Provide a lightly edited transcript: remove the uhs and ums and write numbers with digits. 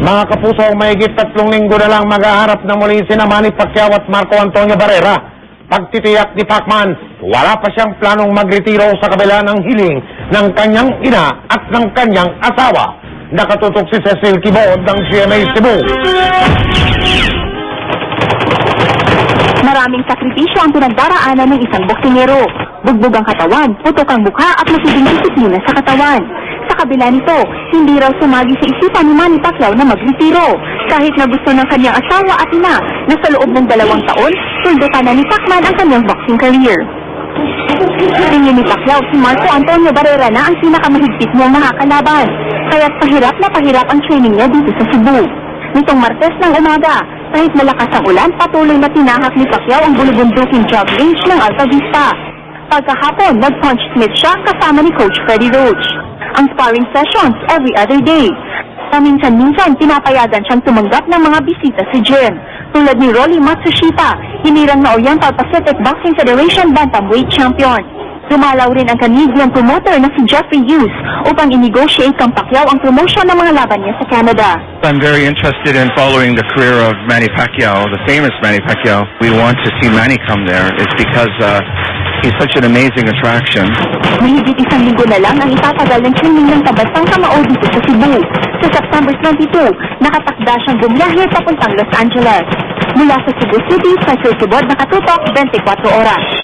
Mga kapuso, mahigit 3 linggo na lang maghaharap na muli sina Manny Pacquiao at Marco Antonio Barrera. Pagtitiyak ni Pacman, wala pa siyang planong magretiro sa kabila ng hiling ng kanyang ina at ng kanyang asawa. Nakatutok si Cecil Kibod ng GMA Cebu. Maraming sakripisyo ang pinagdaraanan ng isang boksingero. Bugbog ang katawan, putok ang mukha at matinding disiplina sa katawan. Sa kabila nito, hindi raw sumagi sa isipan ni Manny Pacquiao na magretiro. Kahit na gusto ng kanyang asawa at ina na sa loob ng 2 taon, suldutan na ni Pacman ang kanyang boxing career. Tingin ni Pacquiao, si Marco Antonio Barrera na ang pinakamahigpit niyang makakalaban. Kaya't pahirap ang training niya dito sa Cebu. Nitong Martes ng umaga, kahit malakas ang ulan, patuloy na tinahak ni Pacquiao ang bulubunduking jog range ng Alta Vista. Pagkahapon, nag-punch smith siya kasama ni Coach Freddie Roach. Ang sparring sessions every other day. Paminsan-minsan, pinapayagan siyang tumanggap ng mga bisita sa gym. Tulad ni Rolly Matsushita, hinirang na Oriental Pacific Boxing Federation Bantamweight Champion. Dumalaw rin ang Canadian promoter na si Jeffrey Hughes upang i-negotiate kang Pacquiao ang promotion ng mga laban niya sa Canada. I'm very interested in following the career of Manny Pacquiao, the famous Manny Pacquiao. We want to see Manny come there. It's because he's such an amazing attraction. Mahigit 1 linggo na lang ang itatagal ng training ng Tabansang Kamao dito sa Cebu. Sa September 22, nakatakda siyang bumiyahe papuntang Los Angeles. Mula sa Cebu City, Cecil Kibod, nakatutok 24 oras.